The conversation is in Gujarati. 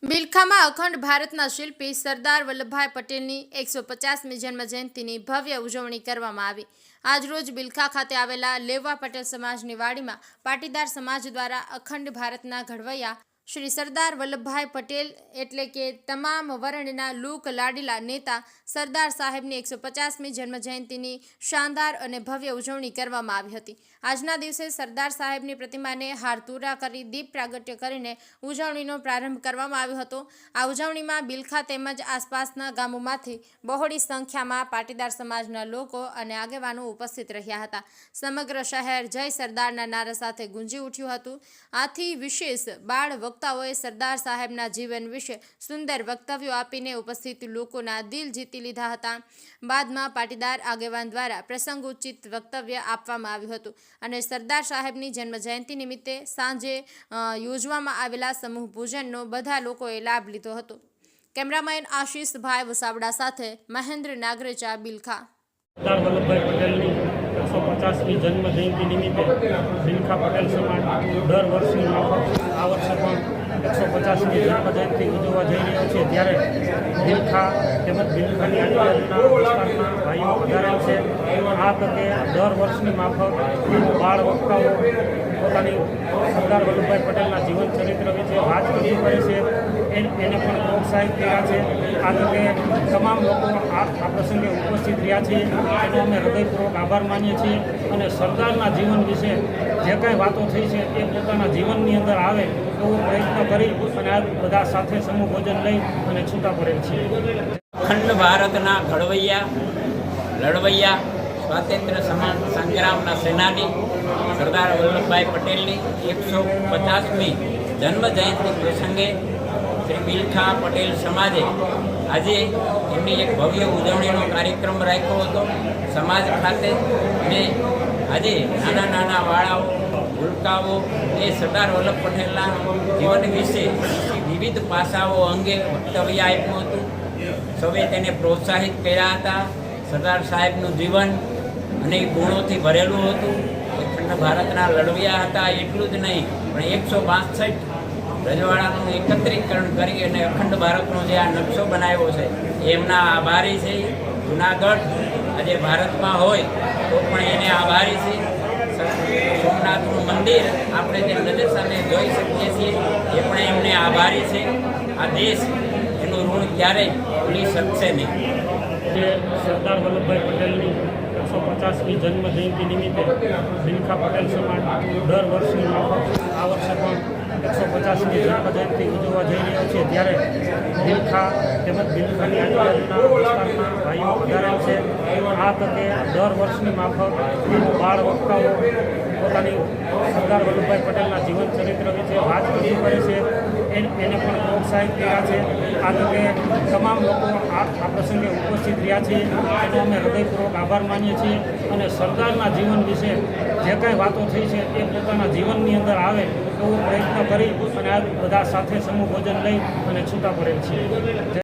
બિલખામાં અખંડ ભારતના શિલ્પી સરદાર વલ્લભભાઈ પટેલની 150મી જન્મજયંતિની ભવ્ય ઉજવણી કરવામાં આવી। આજરોજ બિલખા ખાતે આવેલા લેવા પટેલ સમાજની વાડીમાં પાટીદાર સમાજ દ્વારા અખંડ ભારતના ઘડવૈયા શ્રી સરદાર વલ્લભભાઈ પટેલ એટલે કે તમામ વર્ણના લોક લાડીલા નેતા સરદાર સાહેબની 150મી જન્મજયંતિની શાનદાર અને ભવ્ય ઉજવણી કરવામાં આવી હતી। આજના દિવસે સરદાર સાહેબની પ્રતિમાને હારતુરા કરી દીપ પ્રાગટ્ય કરીને ઉજવણીનો પ્રારંભ કરવામાં આવ્યો હતો। આ ઉજવણીમાં બિલખા તેમજ આસપાસના ગામોમાંથી બહોળી સંખ્યામાં પાટીદાર સમાજના લોકો અને આગેવાનો ઉપસ્થિત રહ્યા હતા। સમગ્ર શહેર જય સરદારના નારા સાથે ગુંજી ઉઠ્યું હતું। આથી વિશેષ બાળ વક્તાઓએ સરદાર સાહેબના જીવન વિશે સુંદર વક્તવ્યો આપીને ઉપસ્થિત લોકોના દિલ જીતી લીધા હતા। બાદમાં પાટીદાર આગેવાન દ્વારા પ્રસંગોચિત વક્તવ્ય આપવામાં આવ્યું હતું અને સરદાર સાહેબની જન્મજયંતિ નિમિત્તે સાંજે યોજવામાં આવેલા સમૂહ પૂજનનો બધા લોકોએ લાભ લીધો હતો। કેમેરામેન આશીષભાઈ વસાવડા સાથે મહેન્દ્ર નાગરેચા, બિલખા। સરદાર વલ્લભભાઈ પટેલની 150મી જન્મજયંતિ નિમિત્તે બિલખા પટેલ સમાજ દર વર્ષની માફક આ વર્ષે પણ 150મી જન્મજયંતિ ઉજવવા જઈ રહ્યો છે। ત્યારે બિલખા તેમજ બિલખાની આજુબાજુના વિસ્તારના ભાઈઓ પધારેલ છે। આ તકે દર વર્ષની માફક બાળ વક્તાઓ પોતાની સરદાર વલ્લભભાઈ પટેલના જીવન ચરિત્ર વિશે વાત રજૂ કરે છે, એને પણ પ્રોત્સાહિત કર્યા છે। આ તકે તમામ લોકો આ પ્રસંગે ઉપસ્થિત રહ્યા છે, એનો અમે હૃદયપૂર્વક આભાર માનીએ છીએ અને સરદારના જીવન વિશે જે કાંઈ વાતો થઈ છે એ પોતાના જીવનની અંદર આવે એવો પ્રયત્ન કરી અને આ બધા સાથે સમૂહ ભોજન લઈ અને છૂટા પડેલ છીએ। અખંડ ભારતના ઘડવૈયા લડવૈયા સ્વાતંત્ર્ય સંગ્રામના સેનાની સરદાર વલ્લભભાઈ પટેલની 150મી જન્મજયંતિ પ્રસંગે શ્રી બિલખા પટેલ સમાજે આજે એમની એક ભવ્ય ઉજવણીનો કાર્યક્રમ રાખ્યો હતો સમાજ ખાતે। અને આજે નાના નાના વાળાઓ ભૂલકાઓ એ સરદાર વલ્લભ પટેલના જીવન વિશે વિવિધ પાસાઓ અંગે વક્તવ્ય આપ્યું હતું। સૌએ તેને પ્રોત્સાહિત કર્યા હતા। સરદાર સાહેબનું જીવન અનેક ગુણોથી ભરેલું હતું। અખંડ ભારતના લડવૈયા હતા એટલું જ નહીં, પણ 162 રજવાડાનું એકત્રીકરણ કરી અને અખંડ ભારતનો જે આ નકશો બનાવ્યો છે એમના આભારી છે। જુનાગઢ આજે ભારતમાં હોય તો પણ એને આભારી છે। સોમનાથનું મંદિર આપણે જે નજર સામે જોઈ શકીએ છીએ એ પણ એમને આભારી છે। આ દેશ એનું ઋણ ક્યારેય ભૂલી શકશે નહીં। જે સરદાર વલ્લભભાઈ પટેલની 150મી જન્મજયંતિ નિમિત્તે બિલખા પટેલ સમાજ દર વર્ષની માફક આ વર્ષે પણ 150મી જન્મજયંતિ ઉજવવા જઈ રહ્યો છે। ત્યારે બિલખા તેમજ બિલખાની આજુબાજુના વિસ્તારના ભાઈઓ પધારેલ છે। આ તકે દર વર્ષની માફક બાળ વક્તાઓ પોતાની સરદાર વલ્લભભાઈ પટેલના જીવન ચરિત્ર વિશે વાત રજૂ કરે છે, એને પણ પ્રોત્સાહિત કર્યા છે। આ તકે તમામ લોકો આ પ્રસંગે ઉપસ્થિત રહ્યા છે, એનો અમે હૃદયપૂર્વક આભાર માનીએ છીએ અને સરદારના જીવન વિશે જે કાંઈ વાતો થઈ છે એ પોતાના જીવનની અંદર આવે એવો પ્રયત્ન કરી અને આ બધા સાથે સમૂહ ભોજન લઈ અને છૂટા પડેલ છીએ।